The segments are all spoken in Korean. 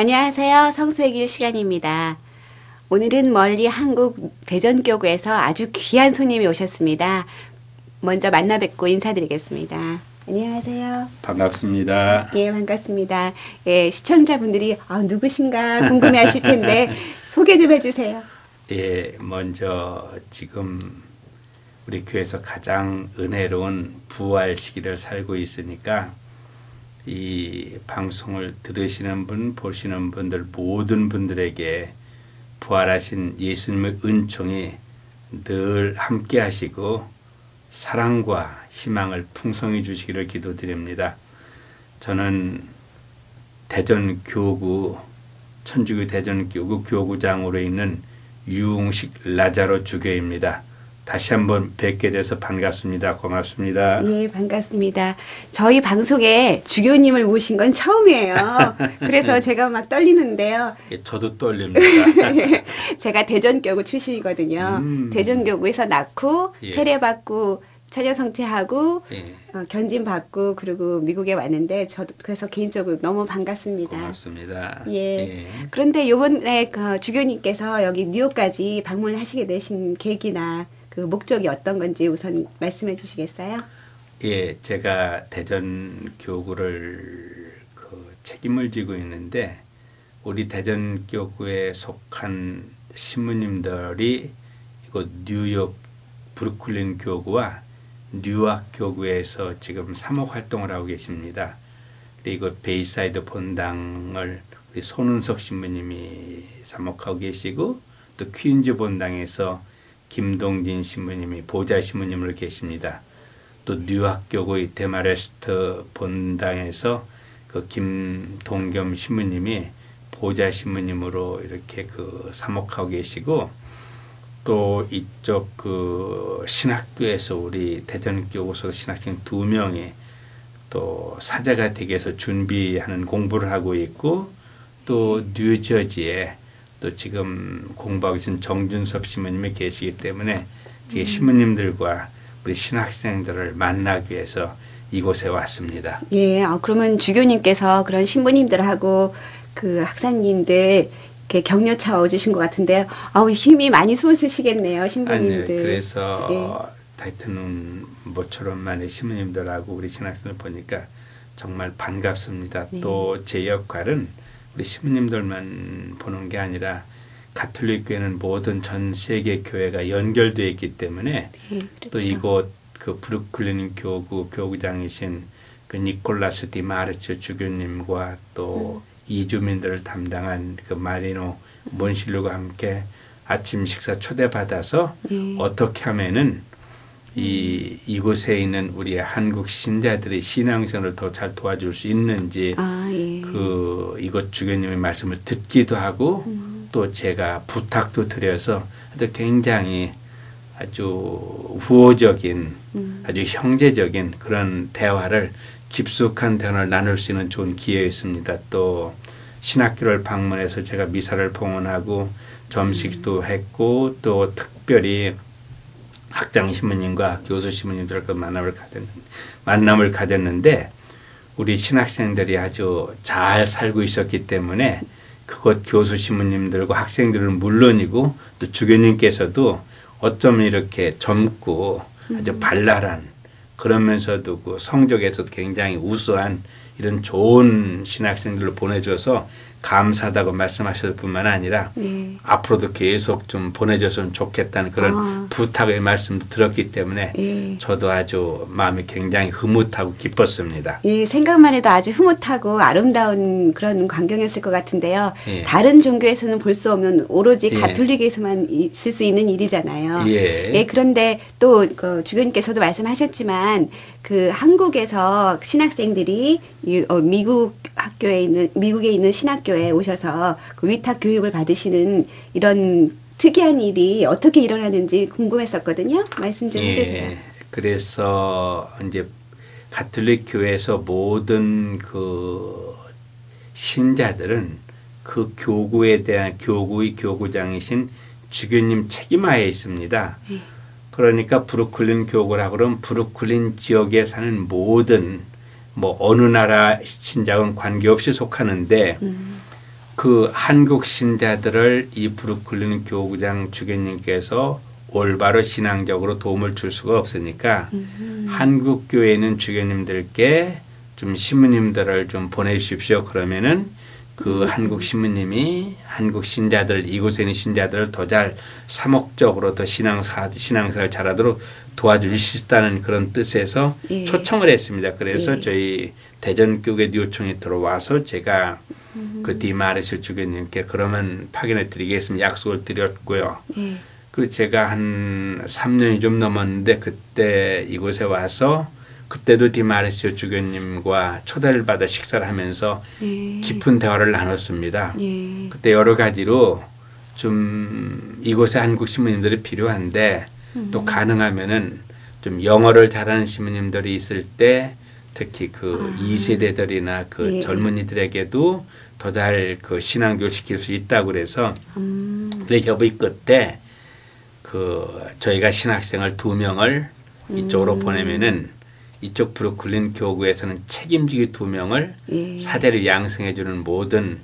안녕하세요. 성수의 길 시간입니다. 오늘은 멀리 한국 대전교구에서 아주 귀한 손님이 오셨습니다. 먼저 만나 뵙고 인사드리겠습니다. 안녕하세요. 반갑습니다. 예, 반갑습니다. 예, 시청자분들이 누구신가 궁금해하실 텐데 소개 좀 해주세요. 예, 먼저 지금 우리 교회에서 가장 은혜로운 부활 시기를 살고 있으니까 이 방송을 들으시는 분, 보시는 분들 모든 분들에게 부활하신 예수님의 은총이 늘 함께 하시고 사랑과 희망을 풍성히 주시기를 기도드립니다. 저는 대전교구 천주교 대전교구 교구장으로 있는 유웅식 라자로 주교입니다. 다시 한번 뵙게 돼서 반갑습니다. 고맙습니다. 예, 반갑습니다. 저희 방송에 주교님을 모신 건 처음이에요. 그래서 제가 막 떨리는데요. 예, 저도 떨립니다. 제가 대전교구 출신이거든요. 대전교구에서 낳고 예. 세례받고 처녀성체하고 예. 견진받고 그리고 미국에 왔는데 저도 그래서 개인적으로 너무 반갑습니다. 고맙습니다. 예. 예. 그런데 이번에 그 주교님께서 여기 뉴욕까지 방문하시게 되신 계기나 그 목적이 어떤 건지 우선 말씀해 주시겠어요? 예, 제가 대전 교구를 책임을 지고 있는데 우리 대전 교구에 속한 신부님들이 이곳 뉴욕 브루클린 교구와 뉴욕 교구에서 지금 사목 활동을 하고 계십니다. 그리고 베이사이드 본당을 우리 손은석 신부님이 사목하고 계시고 또 퀸즈 본당에서 김동진 신부님이 보좌 신부님으로 계십니다. 또 뉴욕 교구의 데마레스트 본당에서 그 김동겸 신부님이 보좌 신부님으로 이렇게 사목하고 계시고 또 이쪽 신학교에서 우리 대전교구에서 신학생 2명이 또 사제가 되기 위해서 준비하는 공부를 하고 있고 또 뉴저지에 또 지금 공부하고 계신 정준섭 신부님이 계시기 때문에 지금 신부님들과 우리 신학생들을 만나기 위해서 이곳에 왔습니다. 예, 그러면 주교님께서 그런 신부님들하고 그 학생님들 이렇게 격려차 얻으신 것 같은데요. 힘이 많이 솟으시겠네요, 신부님들. 아니요, 그래서 하여튼 모처럼 많은 신부님들하고 우리 신학생을 보니까 정말 반갑습니다. 네. 또 제 역할은 우리 신부님들만 보는 게 아니라 가톨릭 교회는 모든 전 세계 교회가 연결되어 있기 때문에 네, 그렇죠. 또 이곳 브루클린 교구 교구장이신 니콜라스 디마르츠 주교님과 또 이주민들을 담당한 마리노 몬실루가 함께 아침 식사 초대받아서 어떻게 하면은 이곳에 있는 우리 한국 신자들의 신앙생활을 더 잘 도와줄 수 있는지 이곳 주교님의 말씀을 듣기도 하고 또 제가 부탁도 드려서 굉장히 아주 우호적인 아주 형제적인 그런 대화를 깊숙한 대화를 나눌 수 있는 좋은 기회였습니다. 또 신학교를 방문해서 제가 미사를 봉헌하고 점식도 했고 또 특별히 학장 신부님과 교수 신부님들과 만남을 가졌는데 우리 신학생들이 아주 잘 살고 있었기 때문에 그곳 교수 신부님들과 학생들은 물론이고 또 주교님께서도 어쩌면 이렇게 젊고 아주 발랄한 그러면서도 성적에서도 굉장히 우수한 이런 좋은 신학생들을 보내줘서 감사하다고 말씀하실 뿐만 아니라 앞으로도 계속 좀 보내줬으면 좋겠다는 그런 부탁의 말씀도 들었기 때문에 저도 아주 마음이 굉장히 흐뭇하고 기뻤습니다. 예, 생각만 해도 아주 흐뭇하고 아름다운 그런 광경이었을 것 같은데요. 예. 다른 종교에서는 볼 수 없는 오로지 가톨릭에서만 있을 수 있는 일이잖아요. 예. 그런데 또 주교님께서도 말씀하셨지만 그 한국에서 신학생들이 미국에 있는 신학교에 오셔서 그 위탁 교육을 받으시는 이런 특이한 일이 어떻게 일어나는지 궁금했었거든요. 말씀 좀 해주세요. 그래서 이제 가톨릭 교회에서 모든 신자들은 그 교구에 대한 교구의 교구장이신 주교님 책임하에 있습니다. 그러니까 브루클린 교구라 그러면 브루클린 지역에 사는 모든 어느 나라 신자는 관계없이 속하는데 그 한국 신자들을 이 브루클린 교구장 주교님께서 올바로 신앙적으로 도움을 줄 수가 없으니까 한국 교회는 주교님들께 좀 신부님들을 좀 보내주십시오. 그러면은 그 한국 신부님이 한국 신자들 이곳에 있는 신자들을 더 잘 사목적으로 더 신앙생활 잘하도록 도와줄 수 있다는 그런 뜻에서 예. 초청을 했습니다. 그래서 예. 저희 대전교회 요청이 들어와서 제가 그 디마르시오 주교님께 그러면 파견해 드리겠습니다. 약속을 드렸고요. 예. 그리고 제가 한 3년이 좀 넘었는데 그때 이곳에 와서 그때도 디마르시오 주교님과 초대를 받아 식사를 하면서 예. 깊은 대화를 나눴습니다. 예. 그때 여러 가지로 좀 이곳에 한국 신부님들이 필요한데 또 가능하면은 좀 영어를 잘하는 신부님들이 있을 때 특히 그 2세대들이나 그 예. 젊은이들에게도 더 잘 그 신앙교육을 시킬 수 있다고 그래서 그 협의 끝에 그 저희가 신학생을 2명을 이쪽으로 보내면은 이쪽 브루클린 교구에서는 책임지기 2명을 예. 사제를 양성해 주는 모든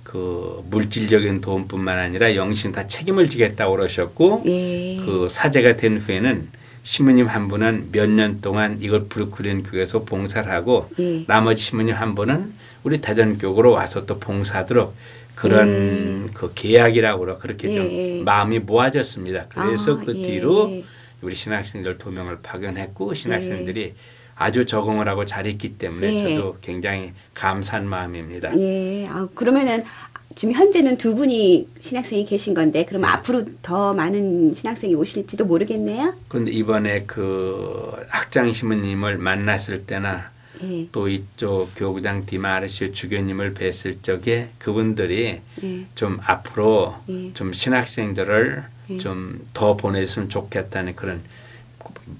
그 물질적인 도움뿐만 아니라 영신 다 책임을 지겠다고 그러셨고 예. 그 사제가 된 후에는 신부님 한 분은 몇 년 동안 이걸 브루클린 교회에서 봉사를 하고 예. 나머지 신부님 한 분은 우리 대전교구로 와서 또 봉사하도록 그런 그 계약이라고 그러 그렇게 좀 예. 마음이 모아졌습니다. 그래서 그 예. 뒤로 우리 신학생들 2명을 파견했고 신학생들이 아주 적응을 하고 잘했기 때문에 예. 저도 굉장히 감사한 마음입니다. 예. 그러면은 지금 현재는 2분이 신학생이 계신 건데 그럼 앞으로 더 많은 신학생이 오실지도 모르겠네요. 그런데 이번에 그 학장 신부님을 만났을 때나 예. 또 이쪽 교구장 디마르시오 주교님을 뵀을 적에 그분들이 예. 좀 앞으로 예. 좀 신학생들을 예. 좀 더 보냈으면 좋겠다는 그런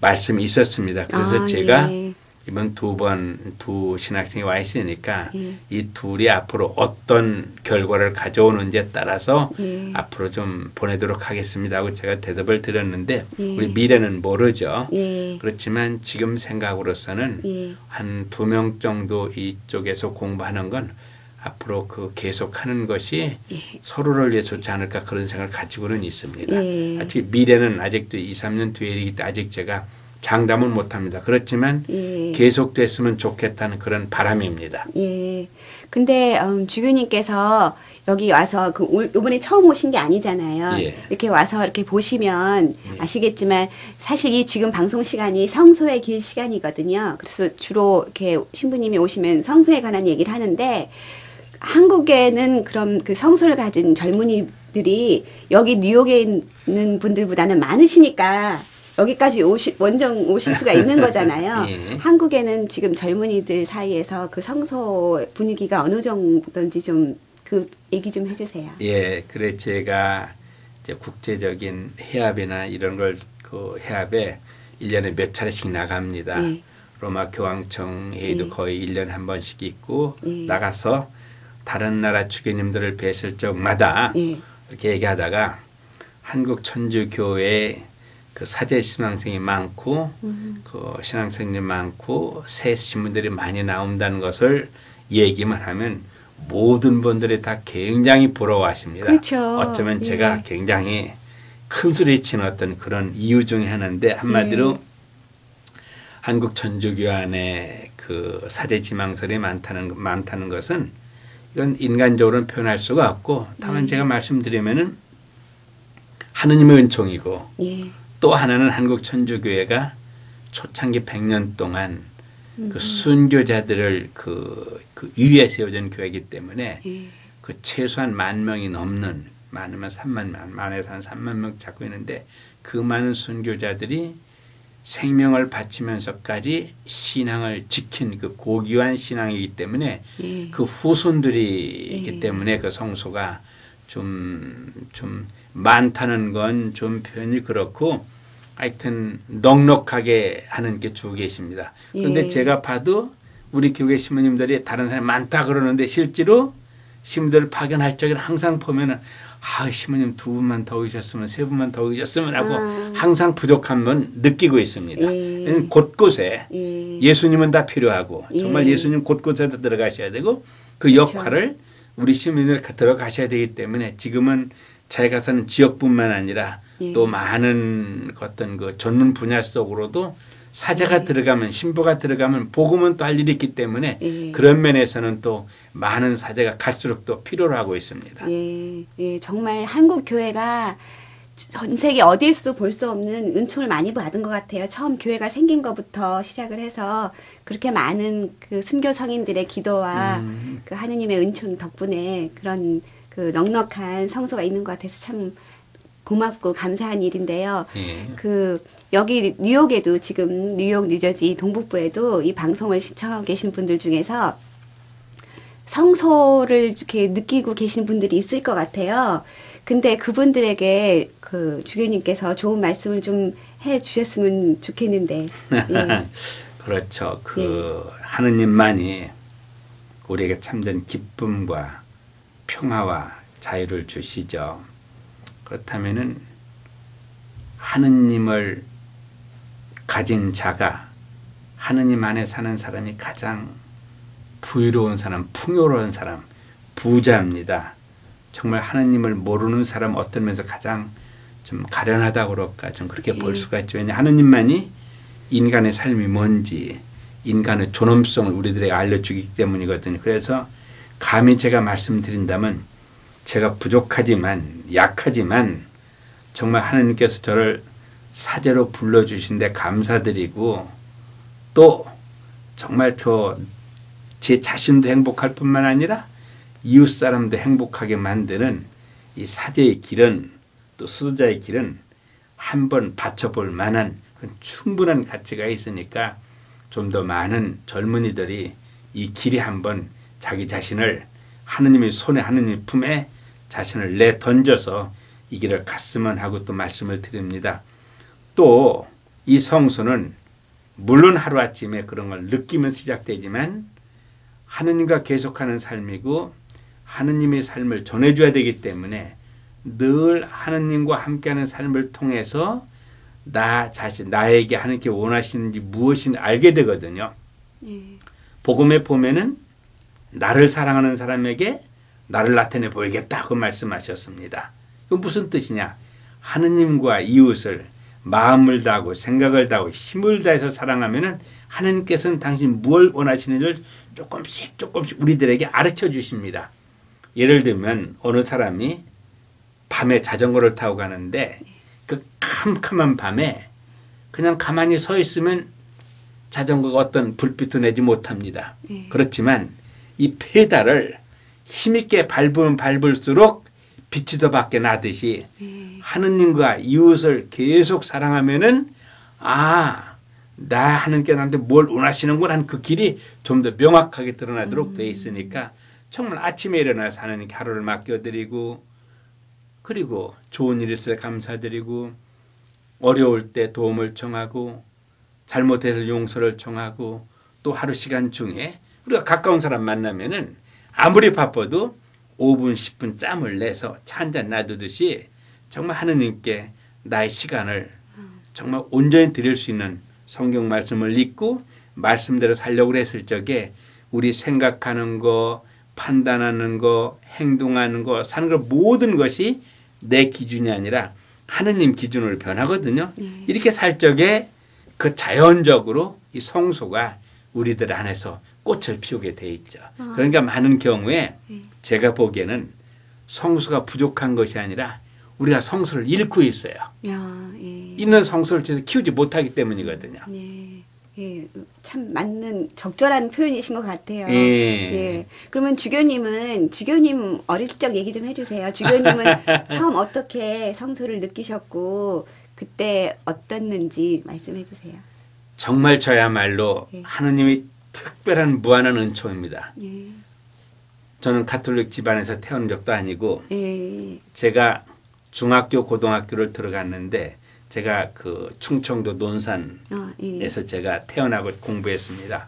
말씀이 있었습니다. 그래서 아, 제가 예. 이번 두 신학생이 와 있으니까 예. 이 둘이 앞으로 어떤 결과를 가져오는지에 따라서 예. 앞으로 좀 보내도록 하겠습니다 하고 제가 대답을 드렸는데 예. 우리 미래는 모르죠. 예. 그렇지만 지금 생각으로서는 예. 한 2명 정도 이쪽에서 공부하는 건 앞으로 그 계속하는 것이 서로를 위해 좋지 않을까 그런 생각을 가지고는 있습니다. 예. 아직 미래는 아직도 2, 3년 뒤이기 때문에 아직 제가 장담은 못합니다. 그렇지만 예. 계속됐으면 좋겠다는 그런 바람입니다. 예. 근데 주교님께서 여기 와서 이번에 처음 오신 게 아니잖아요. 예. 이렇게 와서 이렇게 보시면 아시겠지만 사실 이 지금 방송 시간이 성소의 길 시간이거든요. 그래서 주로 이렇게 신부님이 오시면 성소에 관한 얘기를 하는데 한국에는 그럼 그 성소를 가진 젊은이들이 여기 뉴욕에 있는 분들보다는 많으시니까 여기까지 먼저 오실 수가 있는 거잖아요. 예. 한국에는 지금 젊은이들 사이에서 그 성소 분위기가 어느 정도인지 좀 그 얘기 좀 해주세요. 예, 그래 제가 이제 국제적인 해합이나 이런 걸 그 해합에 1년에 몇 차례씩 나갑니다. 예. 로마 교황청 회의도 예. 거의 1년에 한 번씩 있고 예. 나가서 다른 나라 주교님들을 뵀을 적마다 예. 이렇게 얘기하다가 한국 천주교회 그 사제 신앙생이 많고 그 신앙생이 많고 새 신분들이 많이 나온다는 것을 얘기만 하면 모든 분들이 다 굉장히 부러워하십니다. 그렇죠. 어쩌면 예. 제가 굉장히 큰 소리 치는 어떤 그런 이유 중에 하나인데 한마디로 한국 천주교 안에 그 사제 지망설이 많다는 것은 이건 인간적으로는 표현할 수가 없고 다만 제가 말씀드리면은 하느님의 은총이고 예. 또 하나는 한국 천주교회가 초창기 100년 동안 그 순교자들을 그 위에 세워진 교회이기 때문에 예. 그 최소한 10,000명이 넘는 많으면 3만에서 한 3만 명 잡고 있는데 그 많은 순교자들이 생명을 바치면서까지 신앙을 지킨 그 고귀한 신앙이기 때문에 예. 그 후손들이기 예. 때문에 그 성소가 좀 많다는 건 좀 표현이 그렇고 하여튼 넉넉하게 하는 게 주 계십니다. 그런데 예. 제가 봐도 우리 교회 신부님들이 다른 사람이 많다 그러는데 실제로 신부들을 파견할 적에는 항상 보면은 신부님 2분만 더 오셨으면 3분만 더 오셨으면 하고 항상 부족함은 느끼고 있습니다. 예. 곳곳에 예. 예수님은 다 필요하고 예. 정말 예수님 곳곳에 들어가셔야 되고 그 역할을 우리 시민들 들어가셔야 되기 때문에 지금은 자기가 사는 지역뿐만 아니라 예. 또 많은 어떤 그 전문 분야 속으로도 사제가 들어가면 신부가 들어가면 복음은 또 할 일이 있기 때문에 그런 면에서는 또 많은 사제가 갈수록 또 필요로 하고 있습니다. 예, 예, 정말 한국 교회가 전 세계 어디에서도 볼 수 없는 은총을 많이 받은 것 같아요. 처음 교회가 생긴 것부터 시작을 해서 그렇게 많은 그 순교 성인들의 기도와 그 하느님의 은총 덕분에 그런 그 넉넉한 성소가 있는 것 같아서 참 고맙고 감사한 일인데요. 예. 그 여기 뉴욕에도 지금 뉴욕, 뉴저지 동북부에도 이 방송을 시청하고 계신 분들 중에서 성소를 이렇게 느끼고 계신 분들이 있을 것 같아요. 근데 그분들에게 그 주교님께서 좋은 말씀을 좀 해 주셨으면 좋겠는데. 예. 그렇죠. 그 하느님만이 우리에게 참된 기쁨과 평화와 자유를 주시죠. 그렇다면은 하느님을 가진 자가 하느님 안에 사는 사람이 가장 부유로운 사람, 풍요로운 사람, 부자입니다. 정말 하느님을 모르는 사람 어떤 면에서 가장 좀 가련하다고 그럴까 좀 그렇게 볼 수가 있죠. 왜냐 하느님만이 인간의 삶이 뭔지 인간의 존엄성을 우리들에게 알려주기 때문이거든요. 그래서 감히 제가 말씀드린다면 제가 부족하지만 약하지만 정말 하느님께서 저를 사제로 불러주신 데 감사드리고 또 정말 제 자신도 행복할 뿐만 아니라 이웃 사람도 행복하게 만드는 이 사제의 길은 또 수도자의 길은 한번 바쳐볼 만한 충분한 가치가 있으니까 좀 더 많은 젊은이들이 이 길이 한번 자기 자신을 하느님의 손에 하느님 품에 자신을 내 던져서 이 길을 갔으면 하고 또 말씀을 드립니다. 또 이 성수는 물론 하루아침에 그런 걸 느끼면 시작되지만 하느님과 계속하는 삶이고 하느님의 삶을 전해줘야 되기 때문에 늘 하느님과 함께하는 삶을 통해서 나 자신, 나에게 하느님께 원하시는지 무엇인지 알게 되거든요. 복음에 보면은 나를 사랑하는 사람에게 나를 나타내 보이겠다 그 말씀하셨습니다. 그 무슨 뜻이냐? 하느님과 이웃을 마음을 다하고 생각을 다하고 힘을 다해서 사랑하면은 하느님께서는 당신 무엇을 원하시는지를 조금씩 우리들에게 가르쳐 주십니다. 예를 들면 어느 사람이 밤에 자전거를 타고 가는데 그 캄캄한 밤에 그냥 가만히 서 있으면 자전거가 어떤 불빛도 내지 못합니다. 그렇지만 이 페달을 힘있게 밟으면 밟을수록 빛이 더 밖에 나듯이 하느님과 이웃을 계속 사랑하면은 나 하느님께 나한테 뭘 원하시는구나 하는 그 길이 좀 더 명확하게 드러나도록 돼 있으니까 정말 아침에 일어나서 하느님께 하루를 맡겨드리고 그리고 좋은 일 있을 때 감사드리고 어려울 때 도움을 청하고 잘못해서 용서를 청하고 또 하루 시간 중에 우리가 가까운 사람 만나면은 아무리 바빠도 5분 10분 짬을 내서 차 한잔 놔두듯이 정말 하느님께 나의 시간을 정말 온전히 드릴 수 있는 성경 말씀을 읽고 말씀대로 살려고 했을 적에 우리 생각하는 거 판단하는 거 행동하는 거 사는 거 모든 것이 내 기준이 아니라 하느님 기준으로 변하거든요. 이렇게 살 적에 그 자연적으로 이 성소가 우리들 안에서 꽃을 피우게 돼 있죠. 그러니까 많은 경우에 제가 보기에는 성수가 부족한 것이 아니라 우리가 성수를 잃고 있어요. 있는 성수를 제대로 키우지 못하기 때문이거든요. 예, 참 맞는 적절한 표현이신 것 같아요. 예. 그러면 주교님 어릴 적 얘기 좀 해주세요. 주교님은 처음 어떻게 성수를 느끼셨고 그때 어땠는지 말씀해 주세요. 정말 저야말로 하느님이 특별한 무한한 은총입니다. 저는 가톨릭 집안에서 태어난 적도 아니고 제가 중학교 고등학교를 들어갔는데 제가 그 충청도 논산에서 제가 태어나고 공부했습니다.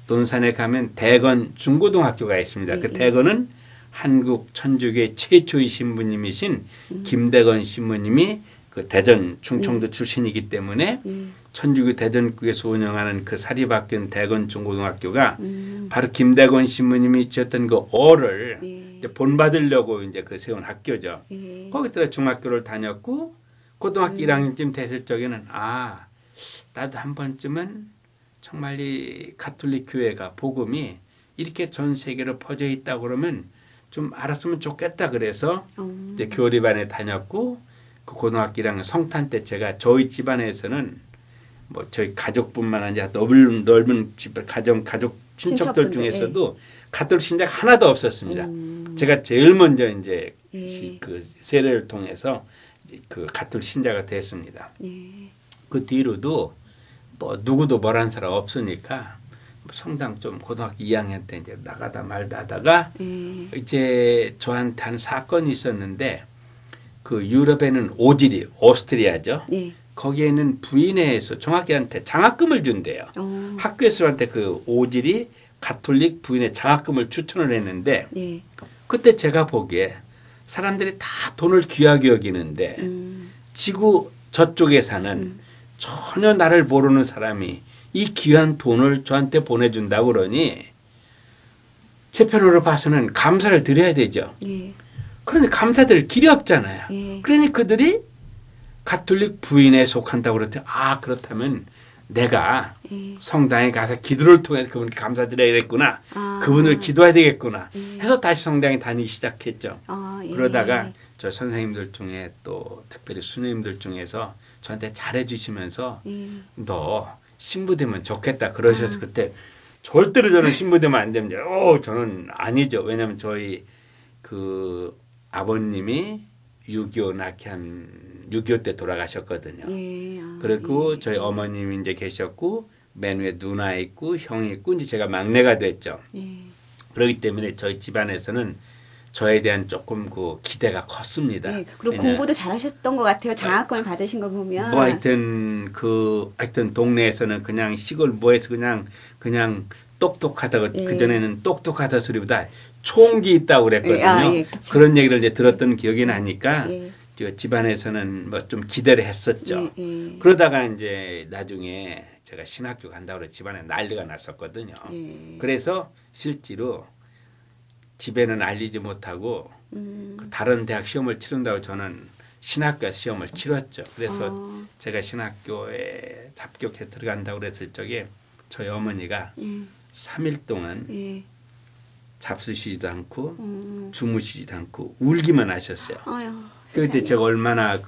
논산에 가면 대건 중고등학교가 있습니다. 그 대건은 한국 천주교의 최초의 신부님이신 김대건 신부님이 그 대전 충청도 출신이기 때문에 천주교 대전국에서 운영하는 그 사립학교인 대건 중고등학교가 바로 김대건 신부님이 지었던 그 어를 이제 본받으려고 이제 그 세운 학교죠. 예. 거기다가 중학교를 다녔고 고등학교 1학년쯤 됐을 적에는 아 나도 한 번쯤은 정말 이 가톨릭 교회가 복음이 이렇게 전 세계로 퍼져 있다 그러면 좀 알았으면 좋겠다 그래서 이제 교리반에 다녔고 그 고등학교 1학년 성탄 때 제가 저희 집안에서는 뭐 저희 가족뿐만 아니라 넓은 집 가족 친척들 중에서도 가톨릭 신자가 하나도 없었습니다. 제가 제일 먼저 이제 그 세례를 통해서 그 가톨릭 신자가 됐습니다. 그 뒤로도 뭐 누구도 뭐라는 사람 없으니까 성당 좀 고등학교 2학년 때 이제 나가다 말다 하다가 이제 저한테 한 사건이 있었는데 그 유럽에는 오지리 오스트리아죠. 거기에는 부인회에서 종학기한테 장학금을 준대요. 학교에서 한테 그 오지리 가톨릭 부인회 장학금을 추천을 했는데 그때 제가 보기에 사람들이 다 돈을 귀하게 여기는데 지구 저쪽에 사는 전혀 나를 모르는 사람이 이 귀한 돈을 저한테 보내준다고 그러니 제 편으로 봐서는 감사를 드려야 되죠. 그런데 감사드릴 길이 없잖아요. 그러니 그들이 가톨릭 부인에 속한다고 그랬더니 아 그렇다면 내가 성당에 가서 기도를 통해서 그분께 감사드려야겠구나. 그분을 기도해야 되겠구나. 해서 다시 성당에 다니기 시작했죠. 그러다가 저 선생님들 중에 또 특별히 수녀님들 중에서 저한테 잘해주시면서 너 신부되면 좋겠다 그러셔서 그때 절대로 저는 신부되면 안 됩니다. 저는 아니죠. 왜냐하면 저희 그 아버님이 6.25 낙한 6.25 때 돌아가셨거든요. 그리고 저희 어머님이 이제 계셨고 맨 위에 누나 있고 형이 있고 이제 제가 막내가 됐죠. 그렇기 때문에 저희 집안에서는 저에 대한 조금 그 기대가 컸습니다. 그리고 공부도 잘하셨던 것 같아요. 장학금을 받으신 거 보면. 뭐 하여튼 동네에서는 그냥 시골 뭐에서 그냥 똑똑하다고 그 전에는 똑똑하다 소리보다 총기 있다고 그랬거든요. 그런 얘기를 이제 들었던 기억이 나니까 집안에서는 뭐 좀 기대를 했었죠. 그러다가 이제 나중에 제가 신학교 간다고 그래 집안에 난리가 났었거든요. 그래서 실제로 집에는 알리지 못하고 그 다른 대학 시험을 치른다고 저는 신학교 시험을 치렀죠. 그래서 제가 신학교에 합격해 들어간다고 그랬을 적에 저희 어머니가 3일 동안 잡수시지도 않고 주무시지도 않고 울기만 하셨어요. 그때 제가 얼마나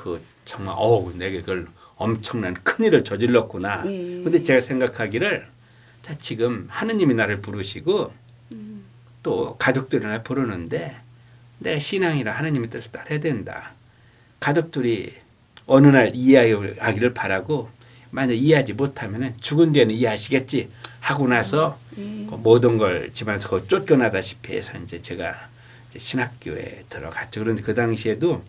정말 내가 그걸 엄청난 큰일을 저질렀구나. 근데 제가 생각하기를 자 지금 하느님이 나를 부르시고 또 가족들이 나를 부르는데 내가 신앙이라 하느님의 뜻을 따라야 된다. 가족들이 어느 날 이해하기를 바라고 만약 이해하지 못하면 죽은 뒤에는 이해하시겠지 하고 나서 그 모든 걸 집안에서 쫓겨나다시피 해서 이제 제가 이제 신학교에 들어갔죠. 그런데 그 당시에도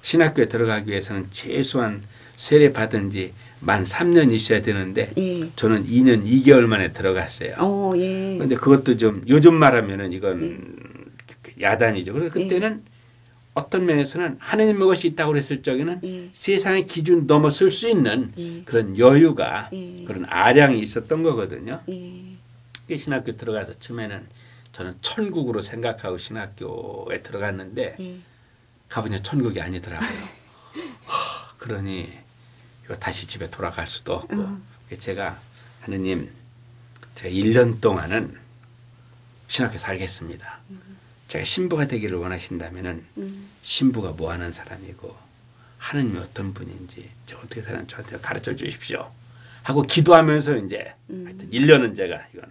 신학교에 들어가기 위해서는 최소한 세례 받은 지 만 3년 있어야 되는데 저는 2년 2개월 만에 들어갔어요. 그런데 그것도 좀 요즘 말하면은 이건 야단이죠. 그래서 그때는 어떤 면에서는 하느님의 것이 있다고 그랬을 적에는 세상의 기준 넘어설 수 있는 그런 여유가 그런 아량이 있었던 거거든요. 신학교 들어가서 처음에는 저는 천국으로 생각하고 신학교에 들어갔는데 가보니 천국이 아니더라고요. 그러니 다시 집에 돌아갈 수도 없고 제가 하느님 제가 1년 동안은 신학교 살겠습니다. 제가 신부가 되기를 원하신다면은 신부가 뭐 하는 사람이고 하느님이 어떤 분인지 저 어떻게 사는지 저한테 가르쳐 주십시오 하고 기도하면서 이제 하여튼 1년은 제가 이건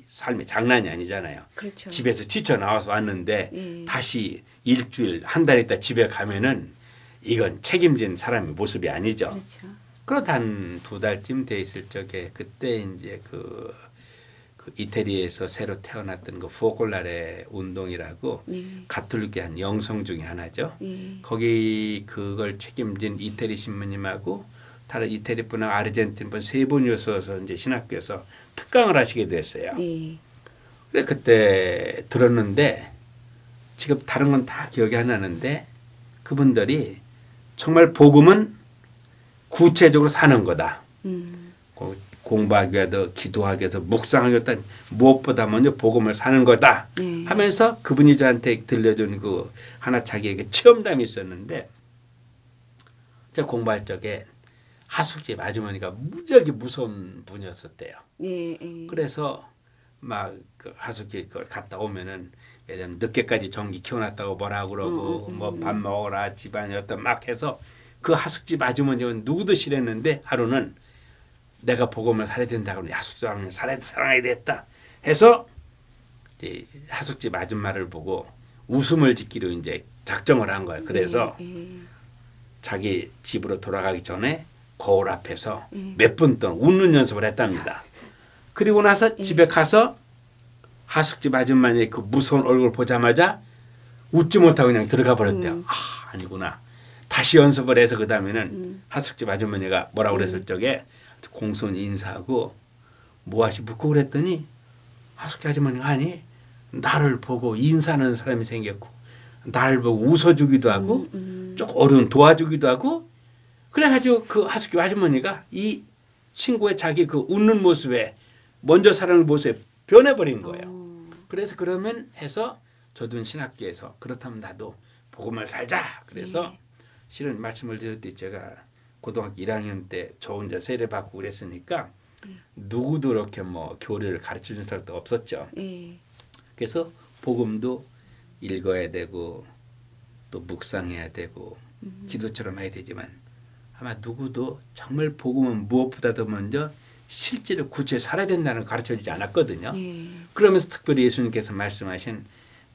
삶이 장난이 아니잖아요. 그렇죠. 집에서 뛰쳐나와서 왔는데 다시 일주일 한 달 있다 집에 가면은 이건 책임진 사람의 모습이 아니죠. 그렇죠. 그러다 한 2달쯤 돼 있을 적에 그때 이제 그 이태리에서 새로 태어났던 그 포콜라레 운동이라고 가톨릭의 한 영성 중에 하나죠. 거기 그걸 책임진 이태리 신부님하고 다른 이태리 분하고 아르헨티나 분 세 분이 오셔서 이제 신학교에서 특강을 하시게 됐어요. 그래 그때 들었는데 지금 다른 건 다 기억이 안 나는데 그분들이 정말 복음은 구체적으로 사는 거다. 공부하기 위해서 기도하기 위해서 묵상하기 위해서 무엇보다 먼저 복음을 사는 거다 하면서 그분이 저한테 들려준 그 하나 자기에게 체험담이 있었는데 제가 공부할 적에 하숙집 아주머니가 무지하게 무서운 분이었었대요. 그래서 막 그 하숙집 그걸 갔다 오면은 예를 늦게까지 전기 켜놨다고 뭐라 그러고 뭐 밥 먹어라 집안이 어떤 막 해서 그 하숙집 아주머니는 누구도 싫었는데 하루는 내가 복음을 살아야 된다고 하숙집 아주머니 사랑해야 됐다 해서 이제 하숙집 아줌마를 보고 웃음을 짓기로 이제 작정을 한 거예요. 그래서 자기 집으로 돌아가기 전에 거울 앞에서 몇 분 동안 웃는 연습을 했답니다. 그리고 나서 집에 가서 하숙집 아줌마의 그 무서운 얼굴 보자마자 웃지 못하고 그냥 들어가 버렸대요. 아니구나. 다시 연습을 해서 그 다음에는 하숙집 아주머니가 뭐라고 그랬을 적에 공손히 인사하고 뭐하시 묻고 그랬더니 하숙집 아주머니가 아니 나를 보고 인사하는 사람이 생겼고 나를 보고 웃어주기도 하고 조금 어려운 도와주기도 하고 그래가지고 그 하숙집 아주머니가 이 친구의 자기 그 웃는 모습에 먼저 사랑하는 모습에 변해버린 거예요. 그래서 그러면 해서 저도 신학교에서 그렇다면 나도 복음을 살자. 그래서 실은 말씀을 드릴 때 제가 고등학교 1학년 때 저 혼자 세례 받고 그랬으니까 누구도 이렇게 뭐 교리를 가르쳐 준 사람도 없었죠. 그래서 복음도 읽어야 되고 또 묵상해야 되고 기도처럼 해야 되지만 아마 누구도 정말 복음은 무엇보다도 먼저 실제로 구체에 살아야 된다는 걸 가르쳐주지 않았거든요. 그러면서 특별히 예수님께서 말씀하신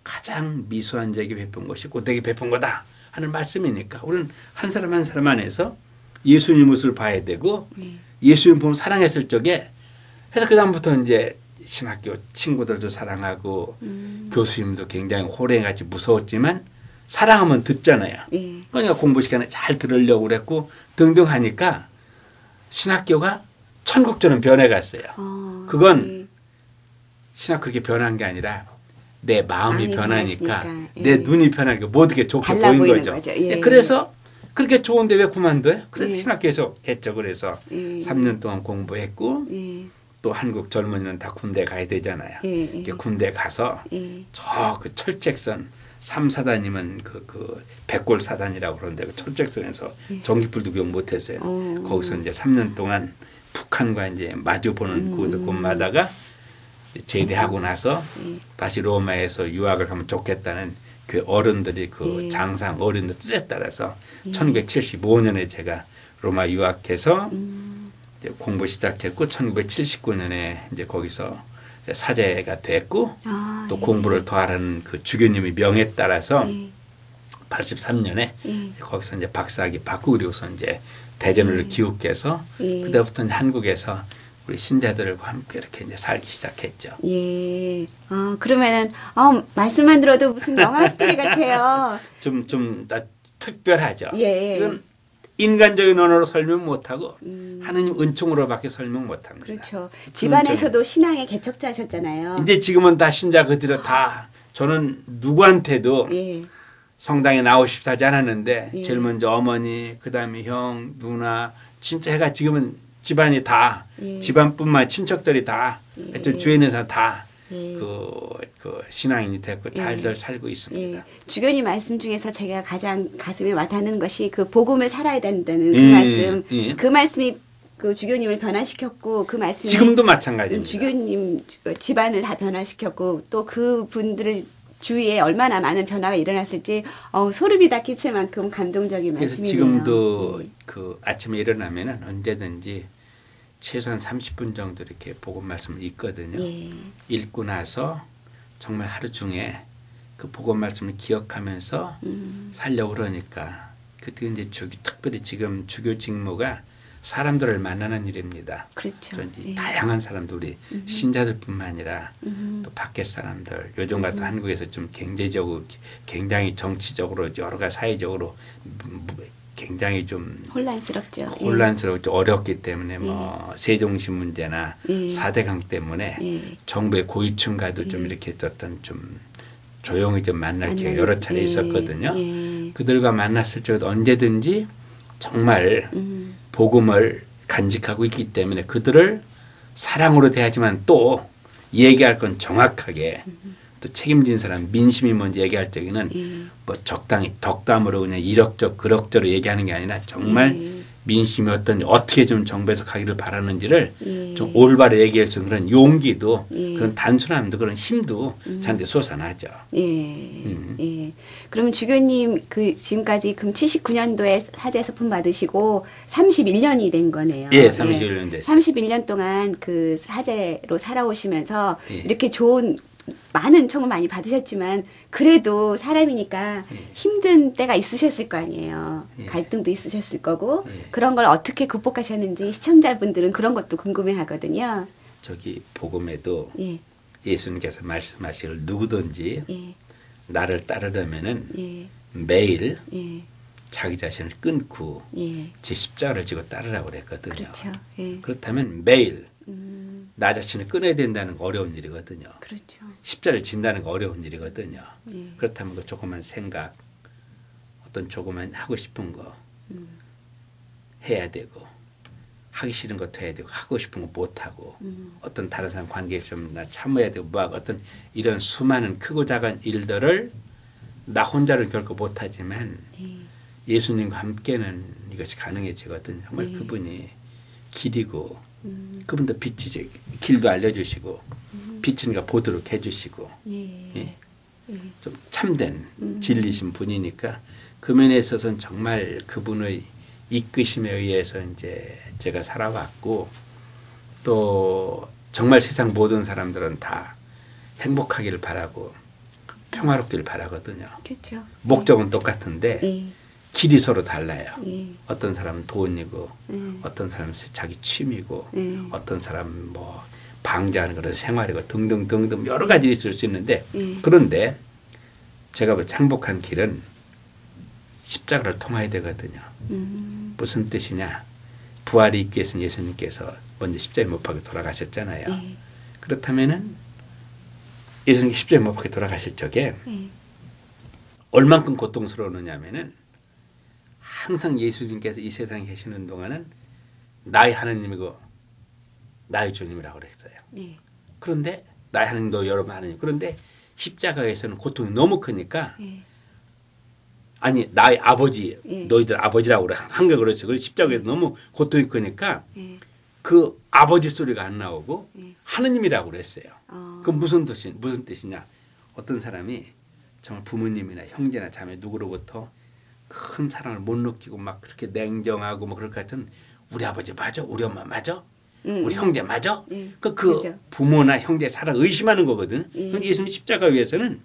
가장 미소한 자에게 베푼 것이 곧내게 베푼 거다 하는 말씀이니까 우리는 한 사람 한 사람 안에서 예수님 모습을 봐야 되고 예수님 보면 사랑했을 적에 해서 그 다음부터 이제 신학교 친구들도 사랑하고 교수님도 굉장히 호랭이같이 무서웠지만 사랑하면 듣잖아요. 그러니까 공부 시간에 잘 들으려고 그랬고 등등 하니까 신학교가 천국처럼 변해갔어요. 그건 신학 그렇게 변한 게 아니라 내 마음이 변하니까 내 눈이 변하니까 모든 게 좋게 보인 거죠. 그래서 그렇게 좋은데 왜 그만둬요? 그래서 신학교에서 했죠. 그래서 3년 동안 공부했고 또 한국 젊은이는 다 군대 가야 되잖아요. 군대 가서 저 그 철책선 3사단이면 그 백골사단이라고 그러는데 그 철책선에서 전기불도 교육 못했어요. 거기서 이제 3년 동안 북한과 이제 마주보는 곳마다가 제대하고 나서 다시 로마에서 유학을 가면 좋겠다는 그 어른들이 그 장상 어른들 뜻에 따라서 1975년에 제가 로마 유학해서 이제 공부 시작했고 1979년에 이제 거기서 이제 사제가 됐고 또 공부를 더 하라는 그 주교님의 명에 따라서 83년에 거기서 이제 박사학위 받고 그리고서 이제 대전을 기웃해서 그때부터 이제 한국에서 우리 신자들과 함께 이렇게 이제 살기 시작했죠. 그러면은 말씀만 들어도 무슨 영화 스토리 같아요. 좀 특별하죠. 이건 인간적인 언어로 설명 못하고 하느님 은총으로밖에 설명 못합니다. 그렇죠. 집안에서도 신앙의 개척자셨잖아요. 이제 지금은 다 신자 그대로 다 저는 누구한테도 성당에 나오고 싶다 하지 않았는데 제일 먼저 어머니 그다음에 형 누나 진짜 해가 지금은 집안이 다 집안뿐만 친척들이 다 주변에서 다 그 신앙인이 됐고 잘들 살고 있습니다. 주교님 말씀 중에서 제가 가장 가슴에 와닿는 것이 그 복음을 살아야 된다는 그 말씀. 그 말씀이 그 주교님을 변화시켰고 그 말씀이 지금도 마찬가지입니다. 주교님 집안을 다 변화시켰고 또 그 분들을 주위에 얼마나 많은 변화가 일어났을지 소름이 다 끼칠 만큼 감동적인 말씀이네요. 그래서 지금도 그 아침에 일어나면은 언제든지 최소한 30분 정도 이렇게 복음 말씀을 읽거든요. 읽고 나서 정말 하루 중에 그 복음 말씀을 기억하면서 살려고 그러니까 그때 이제 특별히 지금 주교 직무가 사람들을 만나는 일입니다. 그렇죠. 다양한 사람들 우리 신자들뿐만 아니라 또 밖에 사람들 요즘 같은 한국에서 좀 경제적으로 굉장히 정치적으로 여러 가지 사회적으로 굉장히 좀 혼란스럽죠. 어렵기 때문에 뭐 세종시 문제나 4대강 때문에 정부의 고위층과도 좀 이렇게 어떤 좀 조용히 좀 만날 기회가 여러 차례 있었거든요. 그들과 만났을 적에도 언제든지 정말 복음을 간직하고 있기 때문에 그들을 사랑으로 대하지만 또 얘기할 건 정확하게 또 책임진 사람 민심이 먼저 얘기할 적에는 뭐 적당히 덕담으로 그냥 이럭저 그럭저로 얘기하는 게 아니라 정말 민심이 어떻게 좀 정부에서 가기를 바라는지를 좀 올바로 얘기할 수 있는 그런 용기도 그런 단순함도 그런 힘도 저한테 솟아나죠. 예. 그러면 주교님 그 지금까지 그럼 79년도에 사제에서 품 받으시고 31년이 된 거네요. 예, 31년 됐어요. 31년 동안 그 사제로 살아오시면서 예. 이렇게 좋은 많은 청을 많이 받으셨지만 그래도 사람이니까 힘든 때가 있으셨을 거 아니에요. 갈등도 있으셨을 거고 그런 걸 어떻게 극복하셨는지 시청자분들은 그런 것도 궁금해하거든요. 저기 복음에도 예. 예수님께서 말씀하시길 누구든지 예. 나를 따르려면은 예. 매일 예. 자기 자신을 끊고 예. 제 십자가를 지고 따르라고 그랬거든요. 그렇죠. 예. 그렇다면 매일 나 자신을 끊어야 된다는 거 어려운 일이거든요. 그렇죠. 십자를 진다는 거 어려운 일이거든요. 예. 그렇다면 그 조그만 생각, 어떤 조그만 하고 싶은 거 해야 되고 하기 싫은 것도 해야 되고 하고 싶은 거 못 하고 어떤 다른 사람 관계에 좀 나 참아야 되고 뭐 어떤 이런 수많은 크고 작은 일들을 나 혼자는 결코 못 하지만 예수님과 함께는 이것이 가능해지거든요. 정말 그분이 길이고 그분도 빛이죠. 길도 알려주시고 빛은가 보도록 해주시고 예. 좀 참된 진리신 분이니까 그 면에 있어서는 정말 그분의 이끄심에 의해서 이제 제가 살아왔고 또 정말 세상 모든 사람들은 다 행복하기를 바라고 평화롭기를 바라거든요. 그렇죠. 목적은 똑같은데 예. 길이 서로 달라요. 예. 어떤 사람은 돈이고 어떤 사람은 자기 취미고 어떤 사람은 뭐 방자하는 그런 생활이고 등등등등 여러 가지 있을 수 있는데 그런데 제가 뭐 행복한 길은 십자가를 통해야 되거든요. 무슨 뜻이냐? 부활이 있기 위해서는 예수님께서 먼저 십자가에 못 박혀 돌아가셨잖아요. 그렇다면은 예수님이 십자가에 못 박혀 돌아가실 적에 얼만큼 고통스러웠느냐면은 항상 예수님께서 이 세상에 계시는 동안은 나의 하나님이고 나의 주님이라고 그랬어요. 그런데 나의 하나님도 여러분 하나님. 그런데 십자가에서는 고통이 너무 크니까 아니 나의 아버지 너희들 아버지라고 그래. 한글 그렇죠. 그래서 십자가에서 너무 고통이 크니까 그 아버지 소리가 안 나오고 하느님이라고 그랬어요. 그 무슨 뜻이냐? 어떤 사람이 정말 부모님이나 형제나 자매 누구로부터 큰 사랑을 못 느끼고 막 그렇게 냉정하고 뭐 그럴 것 같은 우리 아버지 맞아? 우리 엄마 맞아? 우리 형제 맞아? 그 그렇죠. 부모나 형제 사랑 의심하는 거거든. 그런데 예수님 십자가 위에서는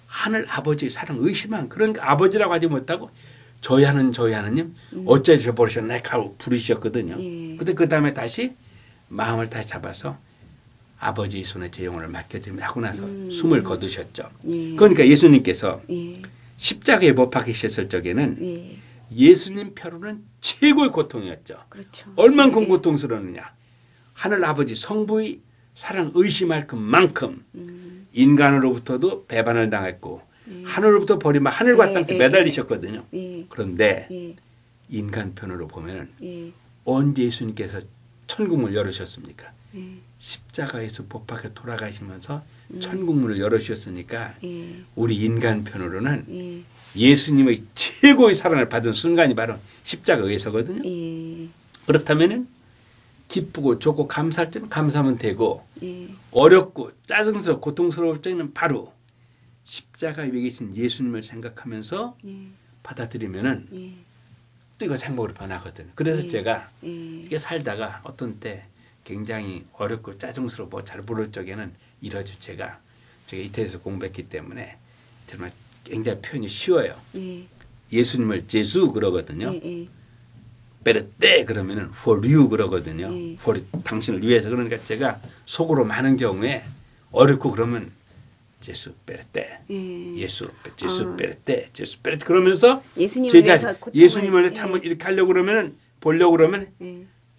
하늘 아버지의 사랑 의심한 그러니까 아버지라고 하지 못하고 저희 하느님 어째서 버리셨나 하고 부르셨거든요. 근데 그 다음에 다시 마음을 다시 잡아서 아버지의 손에 제 영혼을 맡겨드리면 하고 나서 숨을 거두셨죠. 그러니까 예수님께서 십자가에 못 박히셨을 적에는 예수님 편으로는 최고의 고통이었죠. 그렇죠. 얼만큼 고통스러웠느냐. 하늘 아버지 성부의 사랑 의심할 만큼 인간으로부터도 배반을 당했고 하늘로부터 버리면 하늘과 땅에 매달리셨거든요. 그런데 인간 편으로 보면 언제 예수님께서 천국문을 열으셨습니까? 십자가에서 못 박혀 돌아가시면서 천국문을 열어주셨으니까 우리 인간 편으로는 예수님의 최고의 사랑을 받은 순간이 바로 십자가에서거든요. 그렇다면은 기쁘고 좋고 감사할 때는 감사하면 되고 어렵고 짜증스럽고 고통스러울 때는 바로 십자가 위에 계신 예수님을 생각하면서 받아들이면은 또 이거 행복으로 변하거든요. 그래서 제가 이게 살다가 어떤 때 굉장히 어렵고 짜증스럽고 잘 모를 적에는 이러죠. 제가 이태리에서 공부했기 때문에 정말 굉장히 표현이 쉬워요. 예수님을 제수 그러거든요. 베르떼 그러면은 for you 그러거든요. for 당신을 위해서. 그러니까 제가 속으로 많은 경우에 어렵고 그러면 제수 베르떼 예수 제수 베르떼 제수 베르떼 그러면서 예수님을 위해서 예수님을 참 이렇게 하려고 그러면은 보려고 그러면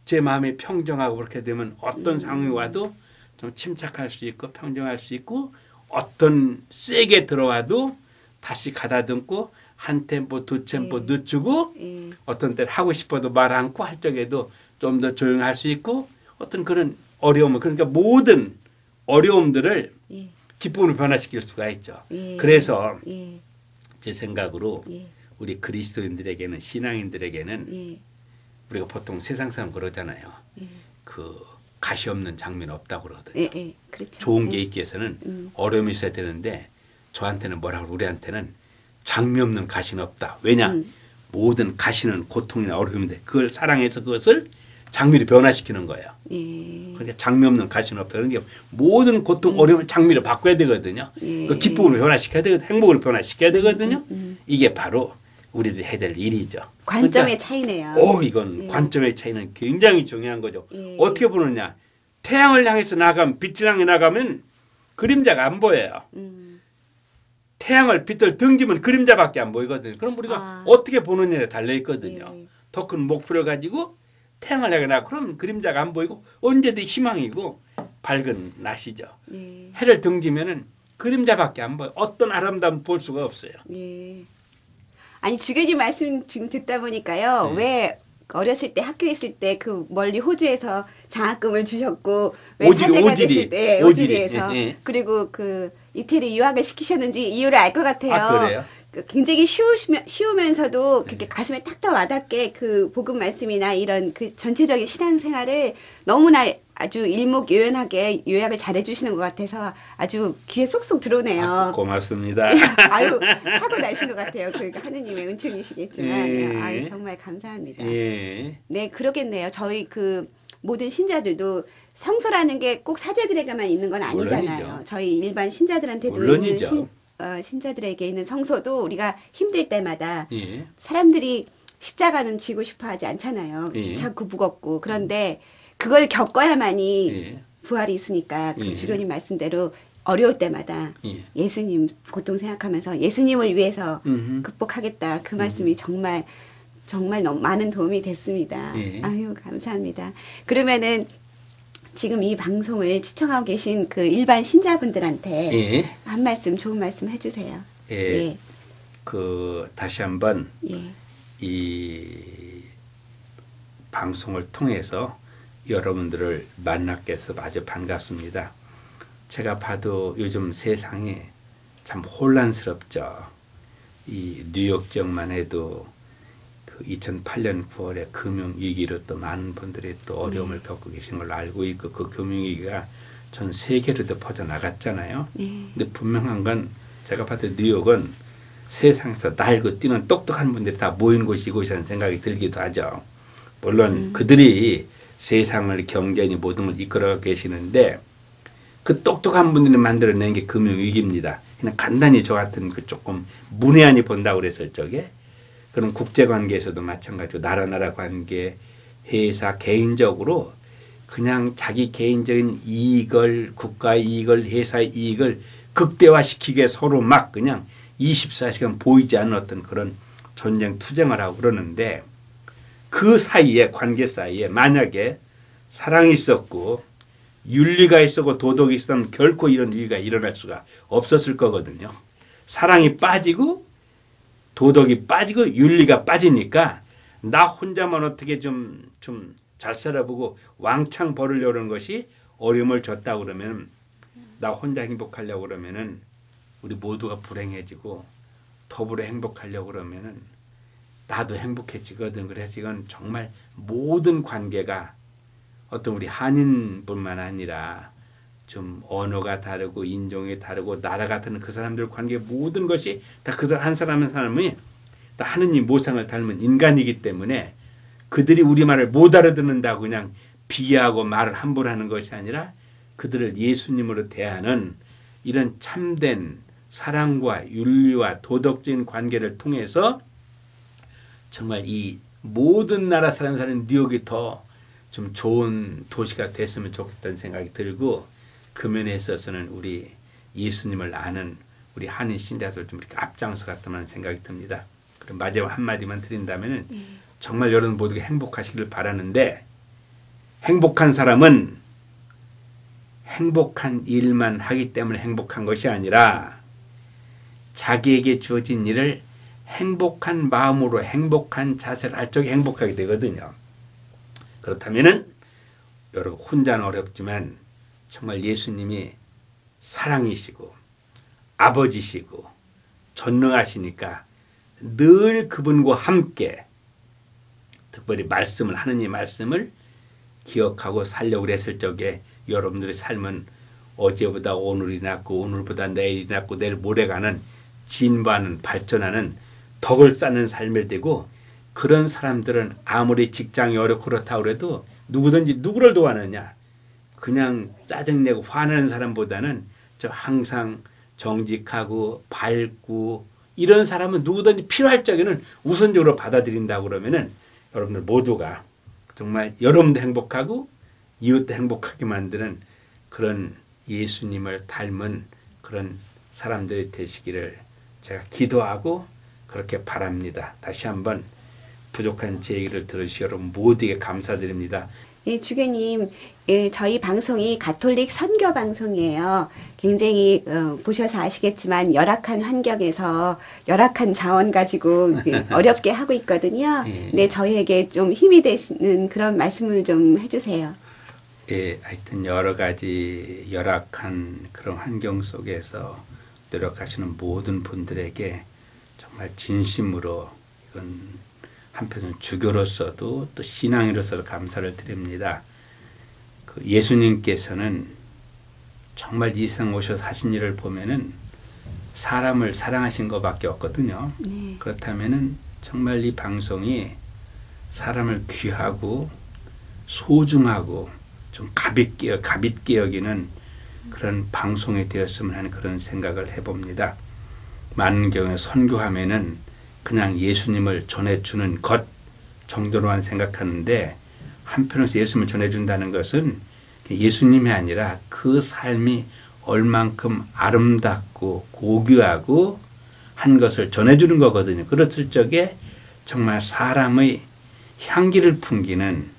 제 마음이 평정하고 그렇게 되면 어떤 상황이 와도 좀 침착할 수 있고 평정할 수 있고 어떤 세게 들어와도 다시 가다듬고 한 템포 두 템포 늦추고 어떤 때는 하고 싶어도 말 않고 할 적에도 좀 더 조용할 수 있고 어떤 그런 어려움을 그러니까 모든 어려움들을 예. 기쁨으로 변화시킬 수가 있죠. 예. 그래서 예. 제 생각으로 예. 우리 그리스도인들에게는 신앙인들에게는 예. 우리가 보통 세상 사람 그러잖아요. 예. 그 가시 없는 장면 없다고 그러거든요. 예. 예. 그렇죠. 좋은 게 예. 있기 위해서는 어려움이 있어야 되는데 저한테는 뭐라고 우리한테는 장미 없는 가시는 없다. 왜냐? 모든 가시는 고통이나 어려움인데 그걸 사랑해서 그것을 장미로 변화시키는 거예요. 예. 그러니까 장미 없는 가시는 없다. 그런 게 모든 고통, 어려움을 장미로 바꿔야 되거든요. 예. 그 기쁨으로 변화시켜야 되거든요. 행복으로 변화시켜야 되거든요. 이게 바로 우리들이 해야 될 일이죠. 관점의 차이네요. 이건 예. 관점의 차이는 굉장히 중요한 거죠. 예. 어떻게 보느냐. 태양을 향해서 나가면 빛을 향해 나가면 그림자가 안 보여요. 태양을 빛을 등지면 그림자밖에 안 보이거든요. 그럼 우리가 어떻게 보느냐에 달려 있거든요. 예. 더 큰 목표를 가지고 태양을 향해 나가 그러면 그림자가 안 보이고 언제든 희망이고 밝은 낮이죠. 예. 해를 등지면은 그림자밖에 안 보여. 어떤 아름다움 볼 수가 없어요. 예. 아니 주교님 말씀 지금 듣다 보니까요. 왜 어렸을 때 학교에 있을 때 그 멀리 호주에서 장학금을 주셨고 왜 사제가 되실 때 오지리에서 그리고 그 이태리 유학을 시키셨는지 이유를 알 것 같아요. 아, 그래요? 굉장히 쉬우면서도 그렇게 가슴에 탁탁 와닿게 그 복음 말씀이나 이런 그 전체적인 신앙생활을 너무나 아주 일목요연하게 요약을 잘해 주시는 것 같아서 아주 귀에 쏙쏙 들어오네요. 고맙습니다. 아유 하고 나신 것 같아요. 그 하느님의 은총이시겠지만 예. 아유 정말 감사합니다. 예. 네 그러겠네요. 저희 그 모든 신자들도 성서라는 게 꼭 사제들에게만 있는 건 아니잖아요. 물론이죠. 저희 일반 신자들한테도 물론이죠. 있는 신자들에게 있는 성서도 우리가 힘들 때마다 예. 사람들이 십자가는 쥐고 싶어 하지 않잖아요. 예. 귀찮고 무겁고 그런데 그걸 겪어야만이 예. 부활이 있으니까 그 예. 주교님 말씀대로 어려울 때마다 예. 예수님 고통 생각하면서 예수님을 위해서 음흠. 극복하겠다. 그 말씀이 정말 너무 많은 도움이 됐습니다. 예. 아유 감사합니다. 그러면은 지금 이 방송을 시청하고 계신 그 일반 신자분들한테 예. 한 말씀 좋은 말씀 해주세요. 예. 그 다시 한번 예. 이 방송을 통해서 여러분들을 만나게 해서 아주 반갑습니다. 제가 봐도 요즘 세상이 참 혼란스럽죠. 이 뉴욕 지역만 해도 그 2008년 9월에 금융위기로 또 많은 분들이 또 어려움을 겪고 계신 걸로 알고 있고 그 금융위기가 전 세계로도 퍼져나갔잖아요. 근데 분명한 건 제가 봐도 뉴욕은 세상에서 날고 뛰는 똑똑한 분들이 다 모인 곳이 이곳이라는 생각이 들기도 하죠. 물론 그들이 세상을 경제니 모든 걸 이끌어 계시는데 그 똑똑한 분들이 만들어낸 게 금융위기입니다. 그냥 간단히 저 같은 그 조금 문외한이 본다고 그랬을 적에 그런 국제관계에서도 마찬가지고 나라 관계, 회사, 개인적으로 그냥 자기 개인적인 이익을 국가의 이익을 회사의 이익을 극대화시키기 위해 서로 막 그냥 24시간 보이지 않는 어떤 그런 전쟁 투쟁을 하고 그러는데 그 사이에 관계 사이에 만약에 사랑이 있었고 윤리가 있었고 도덕이 있었다면 결코 이런 위기가 일어날 수가 없었을 거거든요. 사랑이 빠지고 도덕이 빠지고 윤리가 빠지니까 나 혼자만 어떻게 좀 잘 살아보고 왕창 벌으려는 것이 어려움을 줬다 그러면 나 혼자 행복하려고 그러면은 우리 모두가 불행해지고 더불어 행복하려고 그러면은 나도 행복해지거든. 그래서 이건 정말 모든 관계가 어떤 우리 한인뿐만 아니라 좀 언어가 다르고 인종이 다르고 나라 같은 그 사람들 관계 모든 것이 다 그 한 사람 한 사람이 다 하느님 모상을 닮은 인간이기 때문에 그들이 우리말을 못 알아듣는다고 그냥 비하하고 말을 함부로 하는 것이 아니라 그들을 예수님으로 대하는 이런 참된 사랑과 윤리와 도덕적인 관계를 통해서 정말 이 모든 나라 사람 사는 뉴욕이 더 좀 좋은 도시가 됐으면 좋겠다는 생각이 들고 그 면에 있어서는 우리 예수님을 아는 우리 한인 신자들 좀 이렇게 앞장서 갔다는 생각이 듭니다. 그럼 마지막 한마디만 드린다면은 정말 여러분 모두가 행복하시기를 바라는데 행복한 사람은 행복한 일만 하기 때문에 행복한 것이 아니라 자기에게 주어진 일을 행복한 마음으로 행복한 자세를 할 적에 행복하게 되거든요. 그렇다면은 여러분 혼자는 어렵지만 정말 예수님이 사랑이시고 아버지시고 전능하시니까 늘 그분과 함께 특별히 말씀을 하느님 말씀을 기억하고 살려고 했을 적에 여러분들의 삶은 어제보다 오늘이 낫고 오늘보다 내일이 낫고 내일 모레가는 진보하는 발전하는 덕을 쌓는 삶이 되고 그런 사람들은 아무리 직장이 어렵고 그렇다고 해도 누구든지 누구를 도와느냐 그냥 짜증내고 화내는 사람보다는 저 항상 정직하고 밝고 이런 사람은 누구든지 필요할 적에는 우선적으로 받아들인다고 그러면은 여러분들 모두가 정말 여러분도 행복하고 이웃도 행복하게 만드는 그런 예수님을 닮은 그런 사람들이 되시기를 제가 기도하고 그렇게 바랍니다. 다시 한번 부족한 제 얘기를 들으시 여러분 모두에게 감사드립니다. 예, 주교님, 예, 저희 방송이 가톨릭 선교 방송이에요. 굉장히 보셔서 아시겠지만 열악한 환경에서 열악한 자원 가지고 어렵게 하고 있거든요. 예. 네, 저희에게 좀 힘이 되시는 그런 말씀을 좀 해주세요. 예, 하여튼 여러 가지 열악한 그런 환경 속에서 노력하시는 모든 분들에게 정말 진심으로 이건 한편은 주교로서도 또 신앙인으로서도 감사를 드립니다. 그 예수님께서는 정말 이 세상 오셔서 하신 일을 보면은 사람을 사랑하신 것밖에 없거든요. 네. 그렇다면은 정말 이 방송이 사람을 귀하고 소중하고 좀 가볍게 여기는 그런 방송이 되었으면 하는 그런 생각을 해봅니다. 많은 경우에 선교하면은 그냥 예수님을 전해주는 것 정도로만 생각하는데 한편으로서 예수님을 전해준다는 것은 예수님이 아니라 그 삶이 얼만큼 아름답고 고귀하고 한 것을 전해주는 거거든요. 그랬을 적에 정말 사람의 향기를 풍기는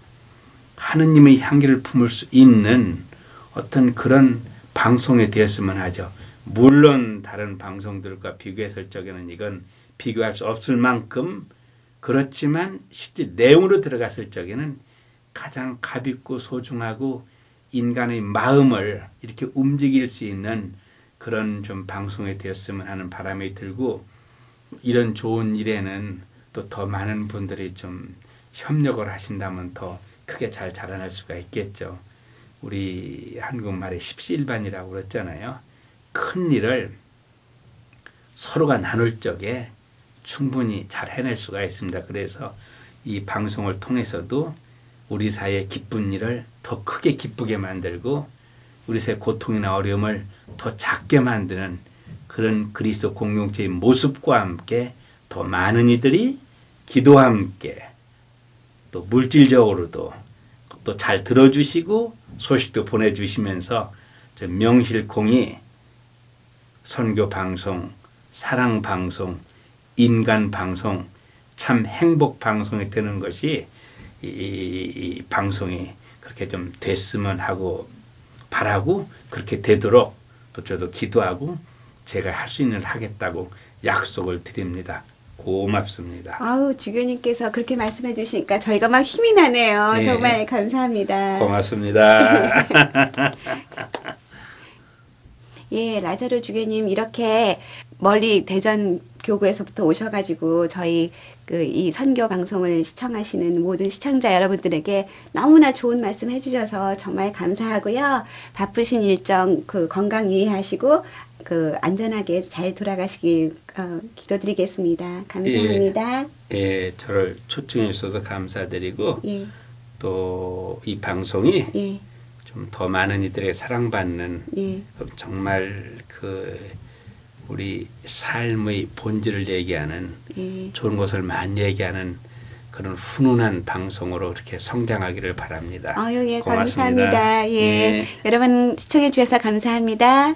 하느님의 향기를 품을 수 있는 어떤 그런 방송이 되었으면 하죠. 물론 다른 방송들과 비교했을 적에는 이건 비교할 수 없을 만큼 그렇지만 실제 내용으로 들어갔을 적에는 가장 가볍고 소중하고 인간의 마음을 이렇게 움직일 수 있는 그런 좀 방송이 되었으면 하는 바람이 들고 이런 좋은 일에는 또 더 많은 분들이 좀 협력을 하신다면 더 크게 잘 자라날 수가 있겠죠. 우리 한국말에 십시일반이라고 그랬잖아요. 큰 일을 서로가 나눌 적에 충분히 잘 해낼 수가 있습니다. 그래서 이 방송을 통해서도 우리 사회의 기쁜 일을 더 크게 기쁘게 만들고 우리 사회의 고통이나 어려움을 더 작게 만드는 그런 그리스도 공동체의 모습과 함께 더 많은 이들이 기도와 함께 또 물질적으로도 또 잘 들어주시고 소식도 보내주시면서 저 명실공히 선교방송, 사랑방송, 인간방송, 참 행복방송이 되는 것이 이 방송이 그렇게 좀 됐으면 하고 바라고 그렇게 되도록 또 저도 기도하고 제가 할 수 있는 일 하겠다고 약속을 드립니다. 고맙습니다. 아우, 주교님께서 그렇게 말씀해 주시니까 저희가 막 힘이 나네요. 네. 정말 감사합니다. 고맙습니다. 예, 라자로 주교님 이렇게 멀리 대전 교구에서부터 오셔가지고 저희 이 선교 방송을 시청하시는 모든 시청자 여러분들에게 너무나 좋은 말씀 해주셔서 정말 감사하고요. 바쁘신 일정 건강 유의하시고 안전하게 잘 돌아가시길 기도드리겠습니다. 감사합니다. 예, 저를 초청해 주셔서 감사드리고 예. 또 이 방송이 예. 좀 더 많은 이들에게 사랑받는 예. 정말 우리 삶의 본질을 얘기하는 예. 좋은 것을 많이 얘기하는 그런 훈훈한 방송으로 이렇게 성장하기를 바랍니다. 예, 고맙습니다. 감사합니다. 예. 예. 여러분 시청해 주셔서 감사합니다.